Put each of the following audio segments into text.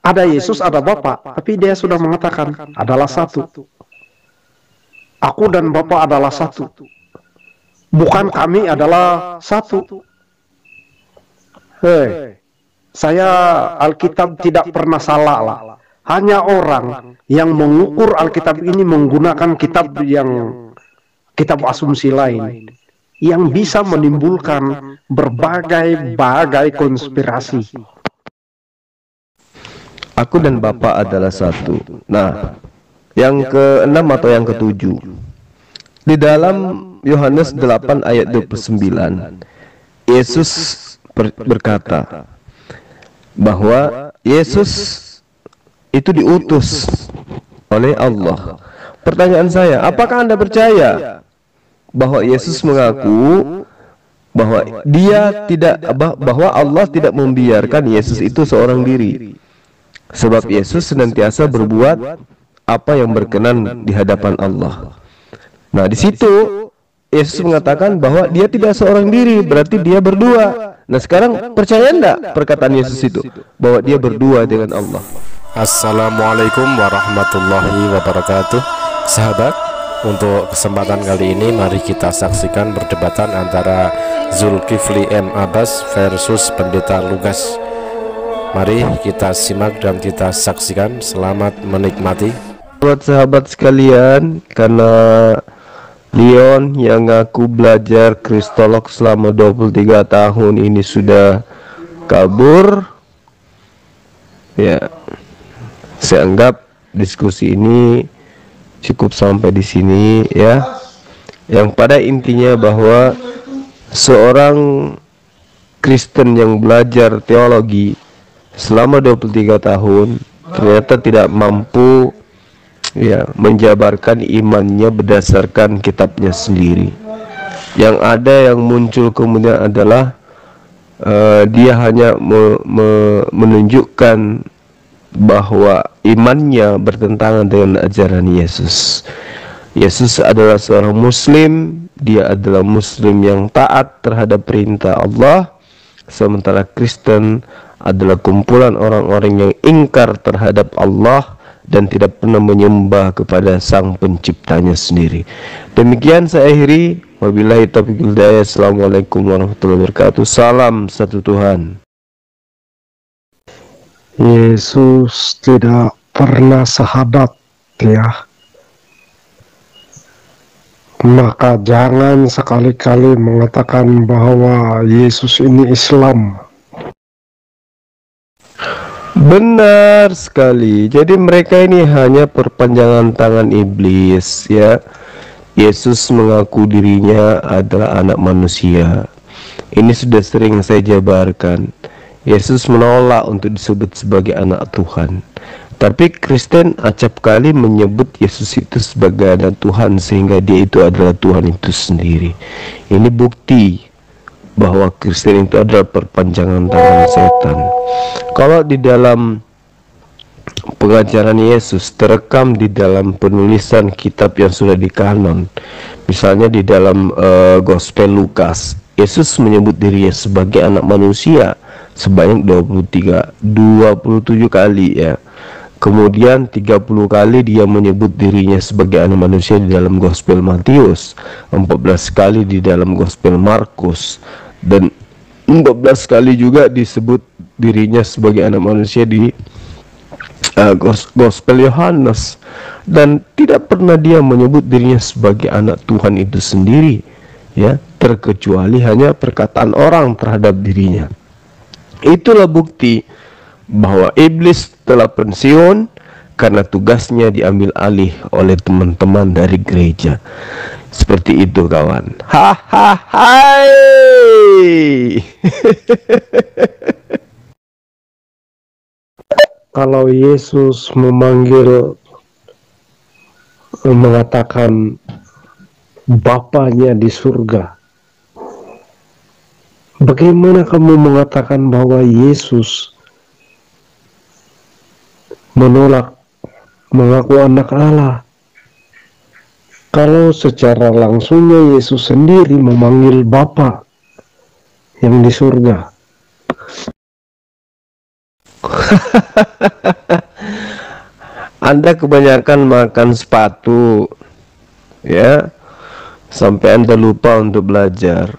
Ada Yesus, ada Bapa, tapi dia sudah mengatakan adalah satu. Aku dan Bapa adalah satu. Bukan kami adalah satu. Hei, saya Alkitab tidak pernah salah lah. Hanya orang yang mengukur Alkitab ini menggunakan kitab asumsi lain yang bisa menimbulkan berbagai konspirasi. Aku dan Bapa adalah satu. Nah, yang ke-6 atau yang ke-7. Di dalam Yohanes 8 ayat 29, Yesus berkata bahwa Yesus itu diutus oleh Allah. Pertanyaan saya, apakah Anda percaya bahwa Yesus mengaku bahwa Allah tidak membiarkan Yesus itu seorang diri? Sebab Yesus senantiasa berbuat apa yang berkenan di hadapan Allah. Nah, di situ Yesus mengatakan bahwa dia tidak seorang diri, berarti dia berdua. Nah, sekarang percaya enggak perkataan Yesus itu bahwa dia berdua dengan Allah? Assalamualaikum warahmatullahi wabarakatuh. Sahabat, untuk kesempatan kali ini mari kita saksikan perdebatan antara Zulkifli M. Abbas versus Pendeta Lukas. Mari kita simak dan kita saksikan. Selamat menikmati. Buat sahabat sekalian, karena Leon yang ngaku belajar kristolog selama 23 tahun ini sudah kabur, ya, saya anggap diskusi ini cukup sampai di sini, ya. Yang pada intinya bahwa seorang Kristen yang belajar teologi selama 23 tahun ternyata tidak mampu, ya, menjabarkan imannya berdasarkan kitabnya sendiri. Yang ada yang muncul kemudian adalah dia hanya menunjukkan bahwa imannya bertentangan dengan ajaran Yesus. Yesus adalah seorang Muslim, dia adalah Muslim yang taat terhadap perintah Allah, sementara Kristen adalah kumpulan orang-orang yang ingkar terhadap Allah dan tidak pernah menyembah kepada Sang Penciptanya sendiri. Demikian saya akhiri. Wabillahi taufiq wal hidayah. Assalamualaikum warahmatullahi wabarakatuh. Salam satu Tuhan. Yesus tidak pernah sahabat, ya. Maka jangan sekali-kali mengatakan bahwa Yesus ini Islam. Benar sekali. Jadi mereka ini hanya perpanjangan tangan iblis, ya. Yesus mengaku dirinya adalah anak manusia. Ini sudah sering saya jabarkan. Yesus menolak untuk disebut sebagai anak Tuhan. Tapi Kristen acap kali menyebut Yesus itu sebagai anak Tuhan, sehingga dia itu adalah Tuhan itu sendiri. Ini bukti bahwa Kristen itu adalah perpanjangan tangan setan. Kalau di dalam pengajaran Yesus terekam di dalam penulisan kitab yang sudah dikanon, misalnya di dalam Gospel Lukas, Yesus menyebut dirinya sebagai anak manusia sebanyak 27 kali, ya. Kemudian 30 kali dia menyebut dirinya sebagai anak manusia di dalam Gospel Matius, 14 kali di dalam Gospel Markus, dan 14 kali juga disebut dirinya sebagai anak manusia di Gospel Yohanes. Dan tidak pernah dia menyebut dirinya sebagai anak Tuhan itu sendiri, ya, terkecuali hanya perkataan orang terhadap dirinya. Itulah bukti bahwa iblis telah pensiun karena tugasnya diambil alih oleh teman-teman dari gereja. Seperti itu, kawan. Hai. Kalau Yesus mengatakan Bapanya di surga, bagaimana kamu mengatakan bahwa Yesus menolak mengaku anak Allah? Kalau secara langsungnya Yesus sendiri memanggil Bapa yang di surga. Anda kebanyakan makan sepatu, ya, sampai Anda lupa untuk belajar.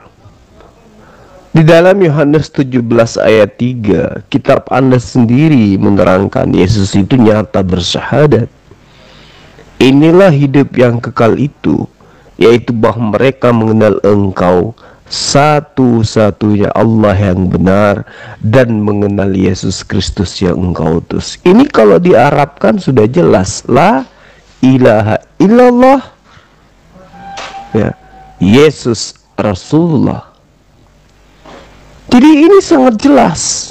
Di dalam Yohanes 17 ayat 3, kitab Anda sendiri menerangkan Yesus itu nyata bersyahadat. Inilah hidup yang kekal itu, yaitu bahwa mereka mengenal Engkau, satu-satunya Allah yang benar, dan mengenal Yesus Kristus yang Engkau utus. Ini kalau diarabkan sudah jelas, la ilaha illallah, ya, Yesus Rasulullah. Jadi ini sangat jelas,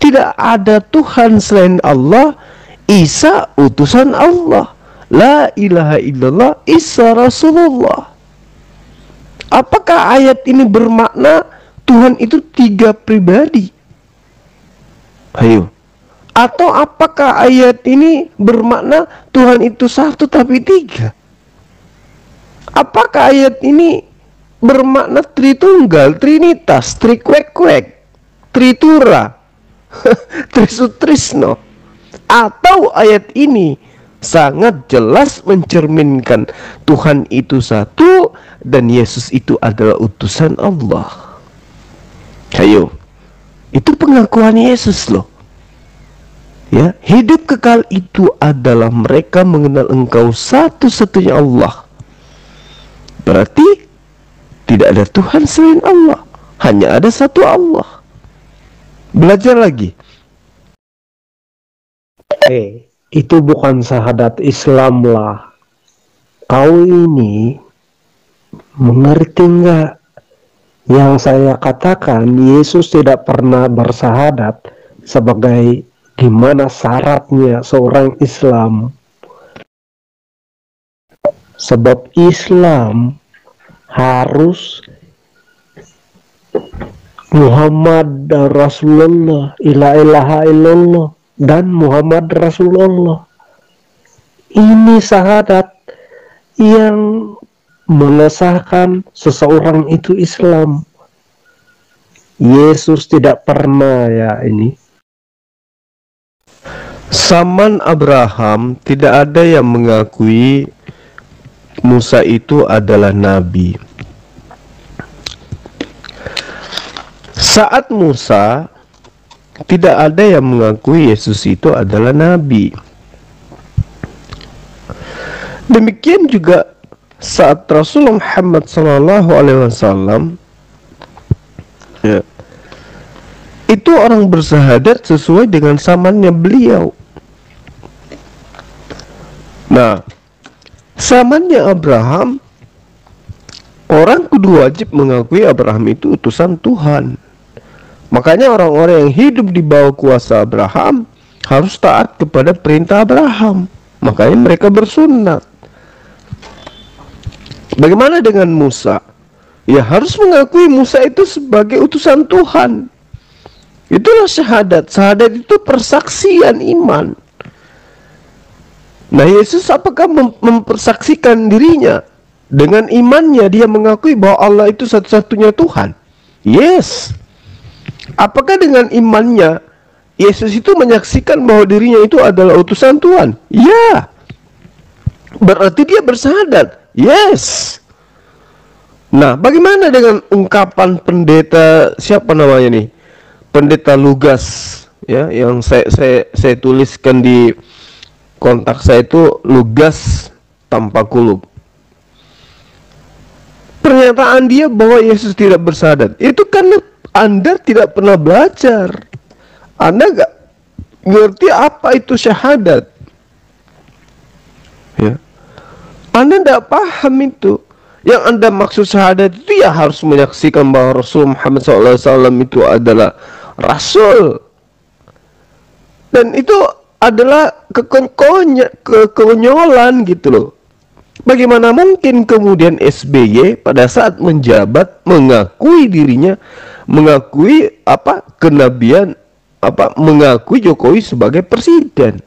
tidak ada Tuhan selain Allah, Isa utusan Allah, la ilaha illallah, Isa Rasulullah. Apakah ayat ini bermakna Tuhan itu 3 pribadi? Ayo. Atau apakah ayat ini bermakna Tuhan itu 1 tapi 3? Apakah ayat ini bermakna Tritunggal, Trinitas, Trikwek-kwek, Tritura, Trisutrisno? Atau ayat ini sangat jelas mencerminkan Tuhan itu 1 dan Yesus itu adalah utusan Allah? Ayo, itu pengakuan Yesus loh. Ya, hidup kekal itu adalah mereka mengenal Engkau satu-satunya Allah. Berarti tidak ada Tuhan selain Allah, hanya ada satu Allah. Belajar lagi. Itu bukan syahadat Islam lah. Kau ini mengerti enggak? Yang saya katakan, Yesus tidak pernah bersyahadat sebagai gimana syaratnya seorang Islam. Sebab Islam harus Muhammad Rasulullah, la ilaha illallah, dan Muhammad Rasulullah. Ini syahadat yang mengesahkan seseorang itu Islam. Yesus tidak pernah ini. Zaman Abraham tidak ada yang mengakui Musa itu adalah nabi. Saat Musa, tidak ada yang mengakui Yesus itu adalah nabi. Demikian juga saat Rasulullah Muhammad SAW, ya, itu orang bersyahadat sesuai dengan zamannya beliau. Nah, zamannya Abraham, orang kudu wajib mengakui Abraham itu utusan Tuhan. Makanya orang-orang yang hidup di bawah kuasa Abraham harus taat kepada perintah Abraham. Makanya mereka bersunat. Bagaimana dengan Musa? Ya harus mengakui Musa itu sebagai utusan Tuhan. Itulah syahadat. Syahadat itu persaksian iman. Nah, Yesus apakah mempersaksikan dirinya? Dengan imannya dia mengakui bahwa Allah itu satu-satunya Tuhan. Yes. Apakah dengan imannya Yesus itu menyaksikan bahwa dirinya itu adalah utusan Tuhan? Ya. Berarti dia bersyahadat. Yes. Nah, bagaimana dengan ungkapan pendeta, siapa namanya nih? Pendeta Lugas, ya, yang saya tuliskan di kontak saya itu Lugas tanpa kulub. Pernyataan dia bahwa Yesus tidak bersyahadat itu karena Anda tidak pernah belajar. Anda gak ngerti apa itu syahadat, ya. Anda tidak paham itu. Yang Anda maksud syahadat itu ya harus menyaksikan bahwa Rasul Muhammad SAW itu adalah Rasul. Dan itu adalah kekonyolan gitu loh. Bagaimana mungkin kemudian SBY pada saat menjabat mengakui dirinya, mengakui kenabian, mengakui Jokowi sebagai presiden.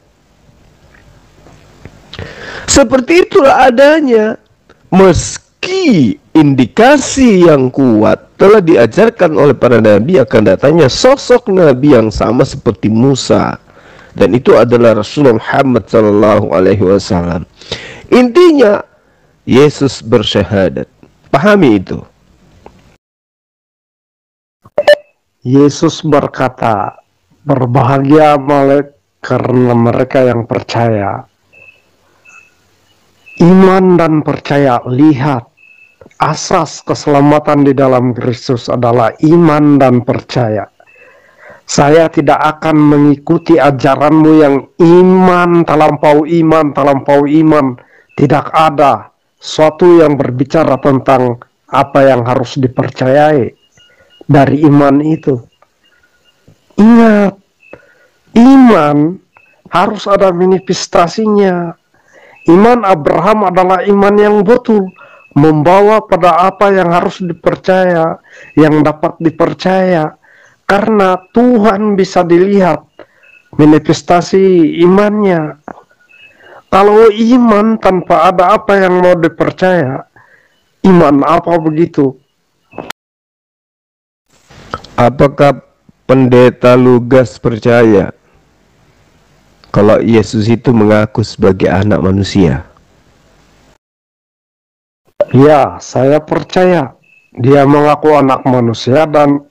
Seperti itulah adanya. Meski indikasi yang kuat telah diajarkan oleh para nabi akan datangnya sosok nabi yang sama seperti Musa, dan itu adalah Rasulullah Muhammad sallallahu alaihi wasallam. Intinya Yesus bersyahadat. Pahami itu. Yesus berkata, berbahagia karena mereka yang percaya. Iman dan percaya, lihat, asas keselamatan di dalam Kristus adalah iman dan percaya. Saya tidak akan mengikuti ajaranmu yang iman, terlampau iman. Tidak ada suatu yang berbicara tentang apa yang harus dipercayai dari iman itu. Ingat, iman harus ada manifestasinya. Iman Abraham adalah iman yang betul, membawa pada apa yang harus dipercaya, yang dapat dipercaya. Karena Tuhan bisa dilihat manifestasi imannya. Kalau iman tanpa ada apa yang mau dipercaya, iman apa begitu? Apakah pendeta Lugas percaya kalau Yesus itu mengaku sebagai anak manusia? Ya, saya percaya dia mengaku anak manusia, dan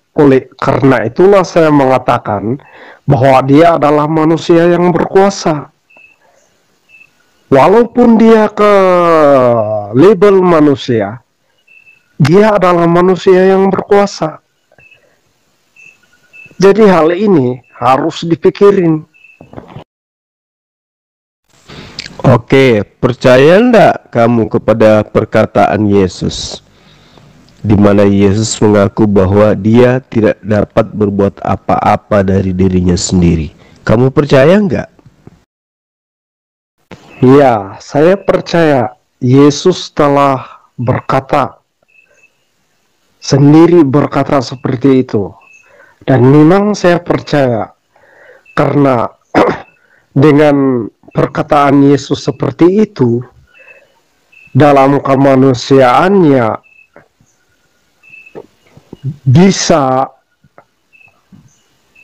karena itulah saya mengatakan bahwa dia adalah manusia yang berkuasa. Walaupun dia ke label manusia, dia adalah manusia yang berkuasa. Jadi hal ini harus dipikirin. Oke, percaya enggak kamu kepada perkataan Yesus, di mana Yesus mengaku bahwa dia tidak dapat berbuat apa-apa dari dirinya sendiri? Kamu percaya enggak? Ya, saya percaya Yesus telah sendiri berkata seperti itu. Dan memang saya percaya, karena dengan perkataan Yesus seperti itu, dalam kemanusiaannya bisa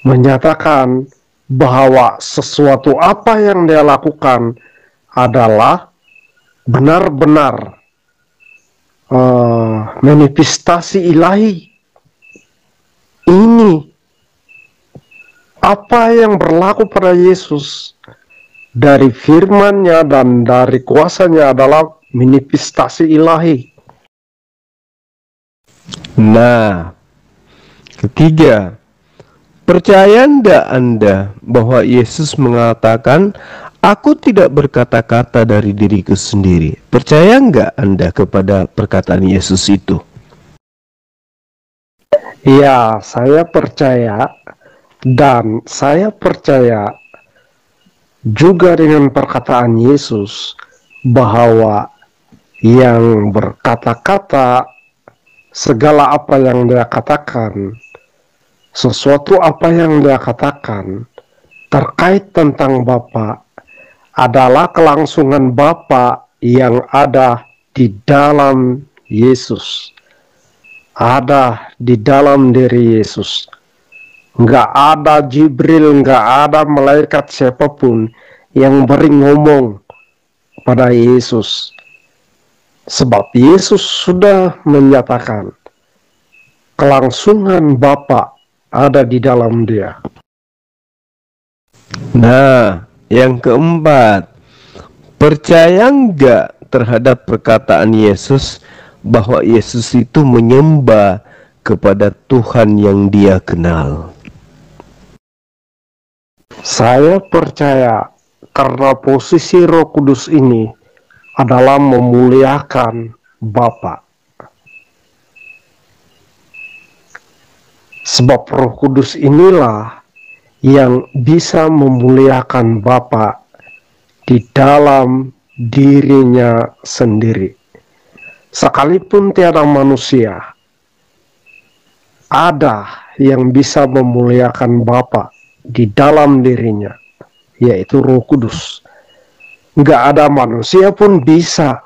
menyatakan bahwa sesuatu apa yang dia lakukan adalah benar-benar manifestasi ilahi. Ini apa yang berlaku pada Yesus dari firman-Nya dan dari kuasanya adalah manifestasi ilahi. Nah, ketiga, percaya enggak Anda bahwa Yesus mengatakan, aku tidak berkata-kata dari diriku sendiri? Percaya enggak Anda kepada perkataan Yesus itu? Ya, saya percaya, dan saya percaya juga dengan perkataan Yesus bahwa yang berkata-kata, segala apa yang dia katakan, sesuatu apa yang dia katakan terkait tentang Bapa adalah kelangsungan Bapa yang ada di dalam Yesus, ada di dalam diri Yesus. Nggak ada Jibril, nggak ada malaikat siapapun yang beri ngomong pada Yesus, sebab Yesus sudah menyatakan kelangsungan Bapa ada di dalam dia. Nah, yang keempat, percaya enggak terhadap perkataan Yesus bahwa Yesus itu menyembah kepada Tuhan yang dia kenal? Saya percaya, karena posisi Roh Kudus ini adalah memuliakan Bapa. Sebab Roh Kudus inilah yang bisa memuliakan Bapa di dalam dirinya sendiri. Sekalipun tiada manusia, ada yang bisa memuliakan Bapa di dalam dirinya, yaitu Roh Kudus. Nggak ada manusia pun bisa.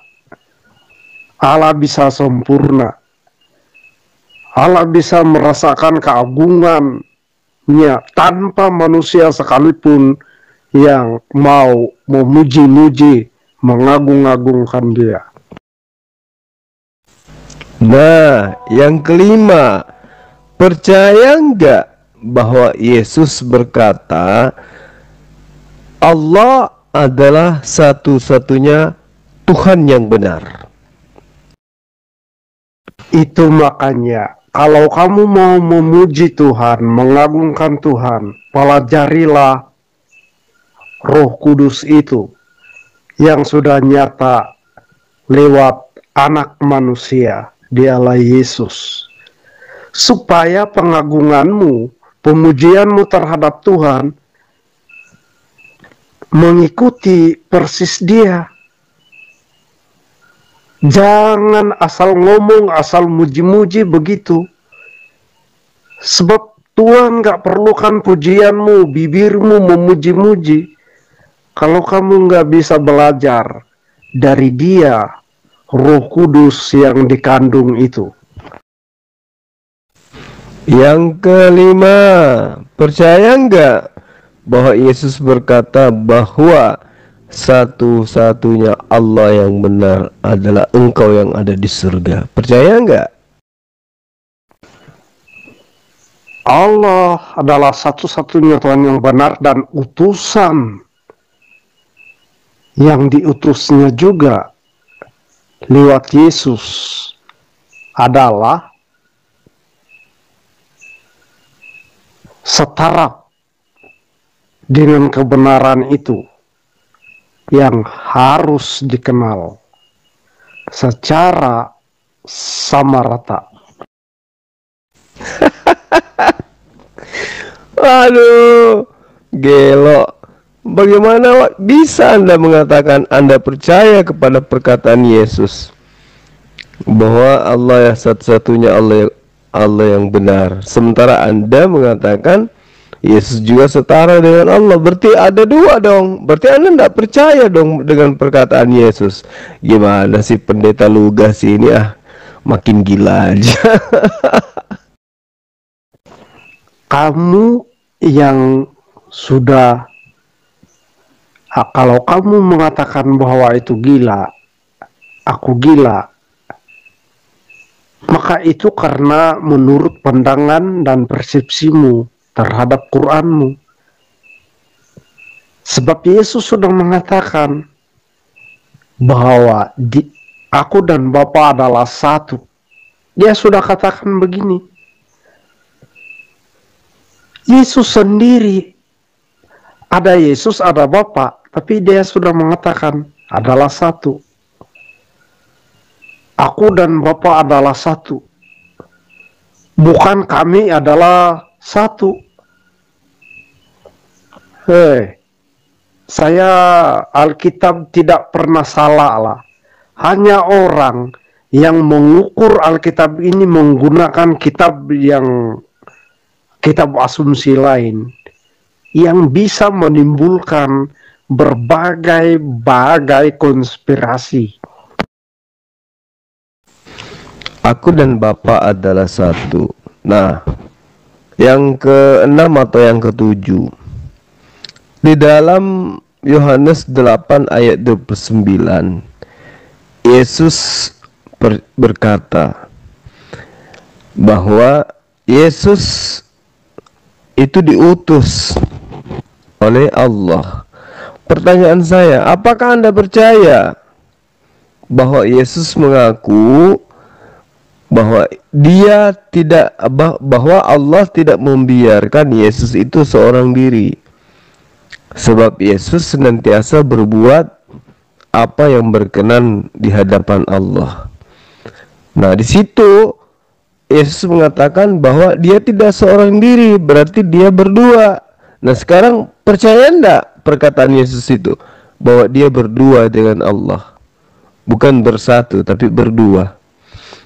Allah bisa sempurna. Allah bisa merasakan keagungannya tanpa manusia sekalipun yang mau memuji-muji, mengagung-agungkan Dia. Nah, yang kelima, percaya enggak bahwa Yesus berkata Allah adalah satu-satunya Tuhan yang benar? Itu makanya kalau kamu mau memuji Tuhan, mengagungkan Tuhan, pelajarilah Roh Kudus itu yang sudah nyata lewat anak manusia, Dialah Yesus. Supaya pengagunganmu, pemujianmu terhadap Tuhan mengikuti persis Dia. Jangan asal ngomong, asal muji-muji begitu. Sebab Tuhan gak perlukan pujianmu, bibirmu memuji-muji. Kalau kamu gak bisa belajar dari Dia, Roh Kudus yang dikandung itu. Yang kelima, percaya enggak bahwa Yesus berkata bahwa satu-satunya Allah yang benar adalah Engkau yang ada di surga? Percaya enggak? Allah adalah satu-satunya Tuhan yang benar, dan utusan yang diutusnya juga lewat Yesus adalah setara dengan kebenaran itu yang harus dikenal secara sama rata. Aduh, gelo. Bagaimana bisa Anda mengatakan Anda percaya kepada perkataan Yesus bahwa Allah ya satu-satunya Allah yang benar, sementara Anda mengatakan Yesus juga setara dengan Allah? Berarti ada dua dong. Berarti Anda tidak percaya dong dengan perkataan Yesus. Gimana sih pendeta lugas ini, makin gila aja. Kamu yang sudah, kalau kamu mengatakan bahwa itu gila, aku gila, maka itu karena menurut pandangan dan persepsimu terhadap Qur'anmu. Sebab Yesus sudah mengatakan bahwa aku dan Bapa adalah satu. Dia sudah katakan begini. Yesus sendiri, ada Yesus, ada Bapa, tapi Dia sudah mengatakan adalah satu. Aku dan Bapa adalah satu. Bukan kami adalah satu. Hei, saya Alkitab tidak pernah salah lah. Hanya orang yang mengukur Alkitab ini menggunakan kitab asumsi lain, yang bisa menimbulkan berbagai konspirasi. Aku dan Bapa adalah satu. Nah, yang keenam atau yang ketujuh, di dalam Yohanes 8 ayat 29, Yesus berkata bahwa Yesus itu diutus oleh Allah. Pertanyaan saya, apakah Anda percaya bahwa Yesus mengaku bahwa bahwa Allah tidak membiarkan Yesus itu seorang diri, sebab Yesus senantiasa berbuat apa yang berkenan di hadapan Allah. Nah, di situ Yesus mengatakan bahwa Dia tidak seorang diri, berarti Dia berdua. Nah, sekarang percaya enggak perkataan Yesus itu bahwa Dia berdua dengan Allah, bukan bersatu tapi berdua?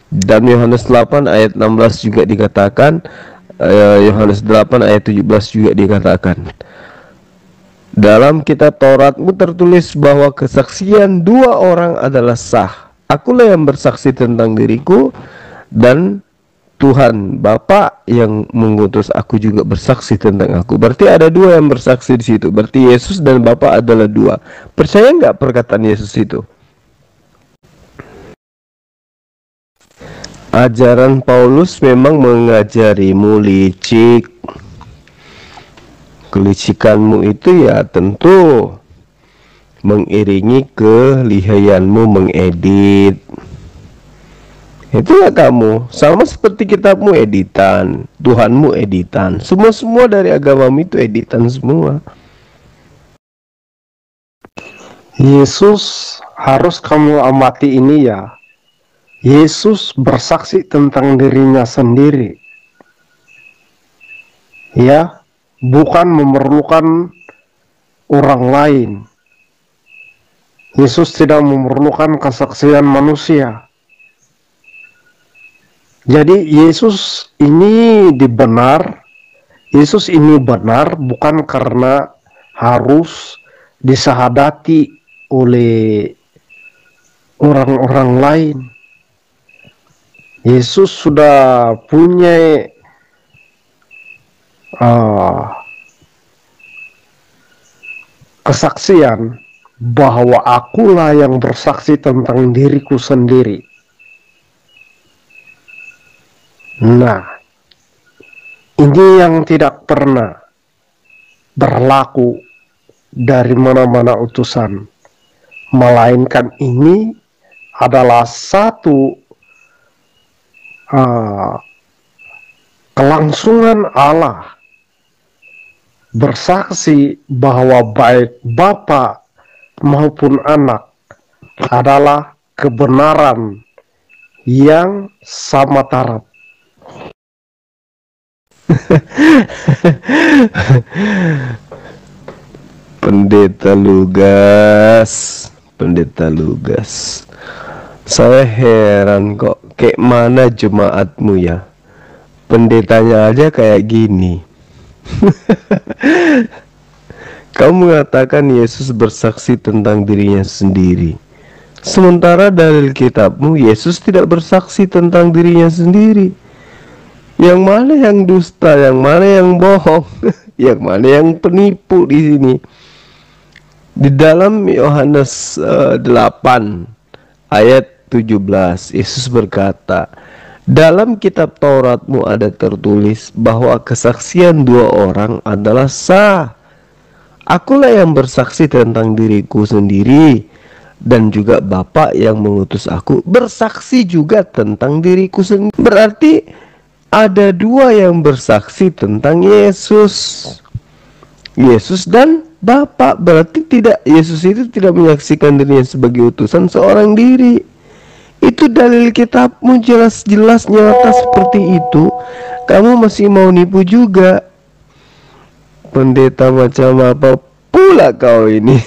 Dan Yohanes 8 ayat 16 juga dikatakan, Yohanes 8 ayat 17 juga dikatakan, dalam kitab Tauratmu tertulis bahwa kesaksian dua orang adalah sah. Akulah yang bersaksi tentang diriku, dan Tuhan Bapa yang mengutus aku juga bersaksi tentang aku. Berarti ada dua yang bersaksi di situ. Berarti Yesus dan Bapa adalah dua. Percaya nggak perkataan Yesus itu? Ajaran Paulus memang mengajarimu licik. Kelicikanmu itu ya tentu mengiringi kelihayanmu mengedit. Itulah kamu, sama seperti kitabmu editan, Tuhanmu editan, semua dari agamamu itu editan semua. Yesus harus kamu amati ini ya. Yesus bersaksi tentang dirinya sendiri. Ya, bukan memerlukan orang lain. Yesus tidak memerlukan kesaksian manusia. Jadi Yesus ini benar bukan karena harus disahadati oleh orang-orang lain. Yesus sudah punya kesaksian bahwa akulah yang bersaksi tentang diriku sendiri. Nah, ini yang tidak pernah berlaku dari mana-mana utusan, melainkan ini adalah satu kelangsungan Allah bersaksi bahwa baik Bapa maupun Anak adalah kebenaran yang sama taraf. Pendeta Lugas, saya heran kok, kayak mana jemaatmu ya? Pendetanya aja kayak gini. Kamu mengatakan Yesus bersaksi tentang dirinya sendiri, sementara dalil kitabmu Yesus tidak bersaksi tentang dirinya sendiri. Yang mana yang dusta, yang mana yang bohong, yang mana yang penipu di sini? Di dalam Yohanes 8 ayat 17, Yesus berkata, dalam kitab Tauratmu ada tertulis bahwa kesaksian dua orang adalah sah. Akulah yang bersaksi tentang diriku sendiri, dan juga Bapa yang mengutus aku bersaksi juga tentang diriku sendiri. Berarti ada dua yang bersaksi tentang Yesus dan Bapa. Berarti Yesus itu tidak menyaksikan dirinya sebagai utusan seorang diri. Itu dalil kitabmu jelas-jelas nyata seperti itu. Kamu masih mau nipu juga. Pendeta macam apa pula kau ini?